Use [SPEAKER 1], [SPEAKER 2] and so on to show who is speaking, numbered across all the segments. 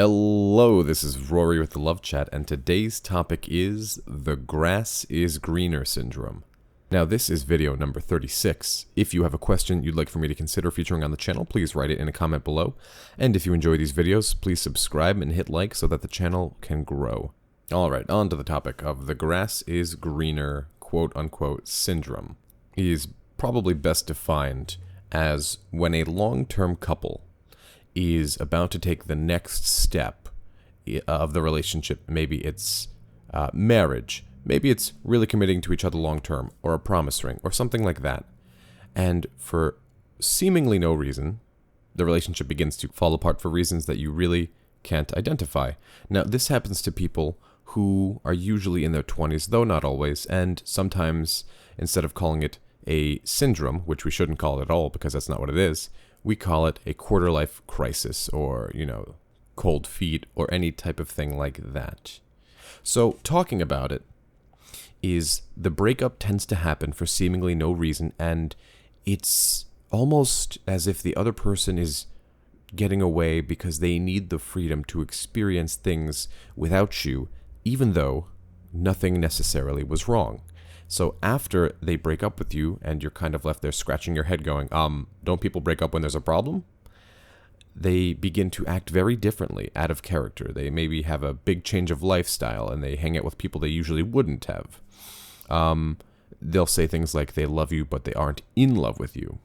[SPEAKER 1] Hello, this is Rory with the Love Chat, and today's topic is the grass is greener syndrome. Now, this is video number 36. If you have a question you'd like for me to consider featuring on the channel, please write it in a comment below. And if you enjoy these videos, please subscribe and hit like so that the channel can grow. Alright, on to the topic of the grass is greener quote-unquote syndrome. It is probably best defined as when a long-term couple is about to take the next step of the relationship. Maybe it's marriage. Maybe it's really committing to each other long term, or a promise ring, or something like that. And for seemingly no reason, the relationship begins to fall apart for reasons that you really can't identify. Now, this happens to people who are usually in their 20s, though not always, and sometimes, instead of calling it a syndrome, which we shouldn't call it at all because that's not what it is, we call it a quarter-life crisis, or, cold feet, or any type of thing like that. So, talking about it is the breakup tends to happen for seemingly no reason, and it's almost as if the other person is getting away because they need the freedom to experience things without you, even though nothing necessarily was wrong. So after they break up with you and you're kind of left there scratching your head going, don't people break up when there's a problem? They begin to act very differently, out of character. They maybe have a big change of lifestyle and they hang out with people they usually wouldn't have. They'll say things like they love you, but they aren't in love with you.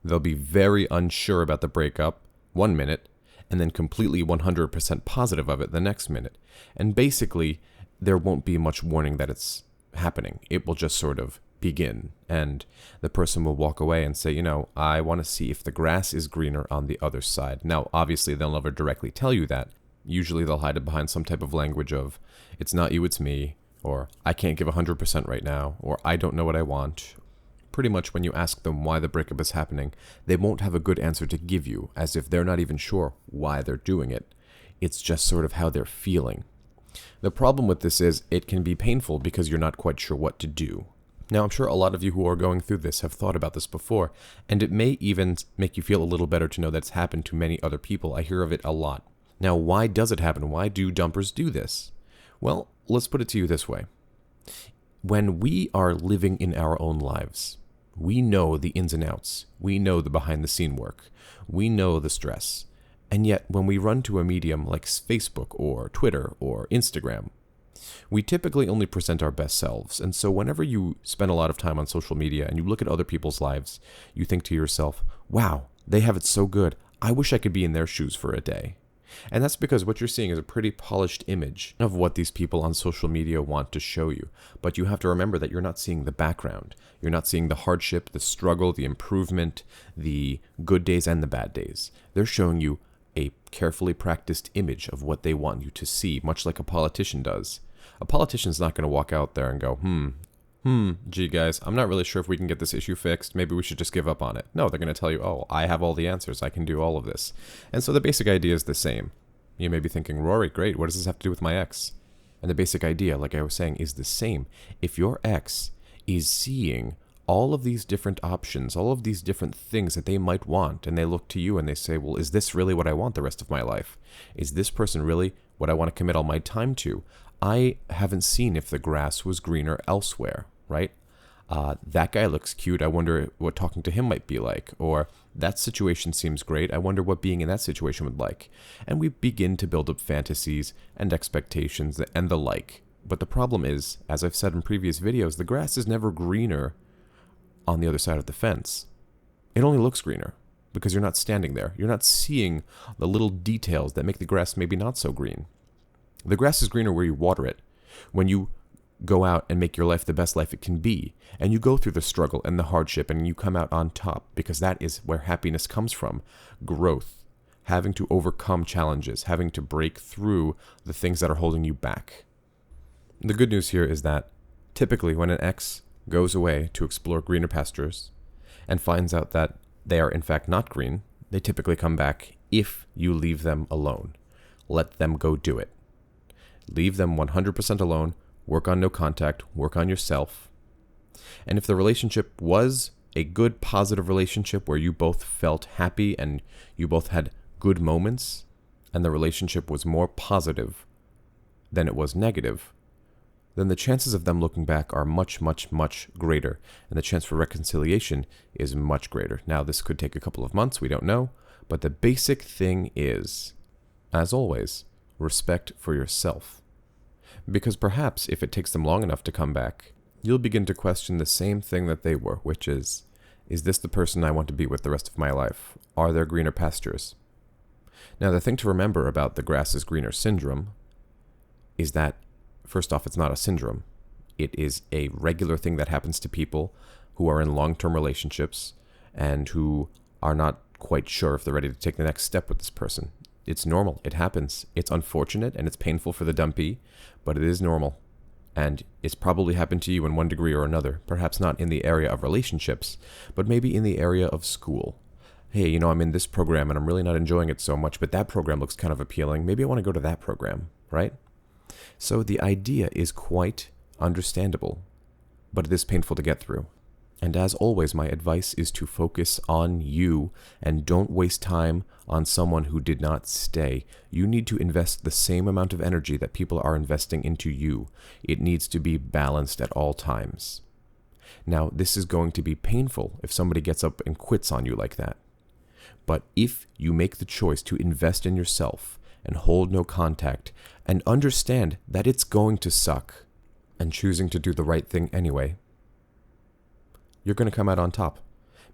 [SPEAKER 1] They'll be very unsure about the breakup 1 minute and then completely 100% positive of it the next minute. And basically, there won't be much warning that it's happening. It will just sort of begin, and the person will walk away and say, I want to see if the grass is greener on the other side. Now, obviously, they'll never directly tell you that. Usually, they'll hide it behind some type of language of, it's not you, it's me, or I can't give 100% right now, or I don't know what I want. Pretty much when you ask them why the breakup is happening, they won't have a good answer to give you, as if they're not even sure why they're doing it. It's just sort of how they're feeling. The problem with this is it can be painful because you're not quite sure what to do. Now, I'm sure a lot of you who are going through this have thought about this before, and it may even make you feel a little better to know that it's happened to many other people. I hear of it a lot. Now, why does it happen? Why do dumpers do this? Well, let's put it to you this way. When we are living in our own lives, we know the ins and outs. We know the behind-the-scene work. We know the stress. And yet, when we run to a medium like Facebook or Twitter or Instagram, we typically only present our best selves. And so whenever you spend a lot of time on social media and you look at other people's lives, you think to yourself, wow, they have it so good. I wish I could be in their shoes for a day. And that's because what you're seeing is a pretty polished image of what these people on social media want to show you. But you have to remember that you're not seeing the background. You're not seeing the hardship, the struggle, the improvement, the good days and the bad days. They're showing you a carefully practiced image of what they want you to see, much like a politician does. A politician's not going to walk out there and go, gee guys, I'm not really sure if we can get this issue fixed. Maybe we should just give up on it. No, they're going to tell you, oh, I have all the answers. I can do all of this. And so the basic idea is the same. You may be thinking, Rory, great. What does this have to do with my ex? And the basic idea, like I was saying, is the same. If your ex is seeing all of these different options, all of these different things that they might want, and they look to you and they say, well, is this really what I want the rest of my life? Is this person really what I want to commit all my time to? I haven't seen if the grass was greener elsewhere, right? That guy looks cute. I wonder what talking to him might be like. Or that situation seems great. I wonder what being in that situation would like. And we begin to build up fantasies and expectations and the like. But the problem is, as I've said in previous videos, the grass is never greener on the other side of the fence. It only looks greener because you're not standing there. You're not seeing the little details that make the grass maybe not so green. The grass is greener where you water it. When you go out and make your life the best life it can be, and you go through the struggle and the hardship and you come out on top, because that is where happiness comes from. Growth. Having to overcome challenges. Having to break through the things that are holding you back. The good news here is that typically when an ex goes away to explore greener pastures and finds out that they are in fact not green, they typically come back if you leave them alone. Let them go do it. Leave them 100% alone, work on no contact, work on yourself. And if the relationship was a good, positive relationship where you both felt happy and you both had good moments, and the relationship was more positive than it was negative, then the chances of them looking back are much, much, much greater, and the chance for reconciliation is much greater. Now, this could take a couple of months, we don't know, but the basic thing is, as always, respect for yourself. Because perhaps if it takes them long enough to come back, you'll begin to question the same thing that they were, which is this the person I want to be with the rest of my life? Are there greener pastures? Now, the thing to remember about the grass is greener syndrome is that, first off, it's not a syndrome. It is a regular thing that happens to people who are in long-term relationships and who are not quite sure if they're ready to take the next step with this person. It's normal. It happens. It's unfortunate and it's painful for the dumpee, but it is normal. And it's probably happened to you in one degree or another. Perhaps not in the area of relationships, but maybe in the area of school. Hey, I'm in this program and I'm really not enjoying it so much, but that program looks kind of appealing. Maybe I want to go to that program, right? So the idea is quite understandable, but it is painful to get through. And as always, my advice is to focus on you and don't waste time on someone who did not stay. You need to invest the same amount of energy that people are investing into you. It needs to be balanced at all times. Now, this is going to be painful if somebody gets up and quits on you like that. But if you make the choice to invest in yourself and hold no contact and understand that it's going to suck and choosing to do the right thing anyway, you're going to come out on top.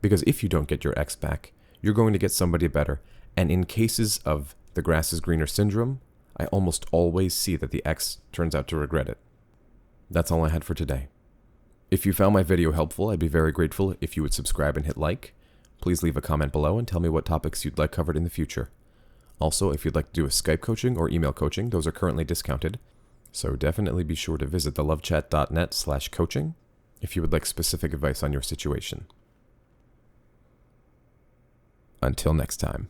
[SPEAKER 1] Because if you don't get your ex back, you're going to get somebody better. And in cases of the grass is greener syndrome, I almost always see that the ex turns out to regret it. That's all I had for today. If you found my video helpful, I'd be very grateful if you would subscribe and hit like. Please leave a comment below and tell me what topics you'd like covered in the future. Also, if you'd like to do a Skype coaching or email coaching, those are currently discounted. So definitely be sure to visit thelovechat.net/coaching if you would like specific advice on your situation. Until next time.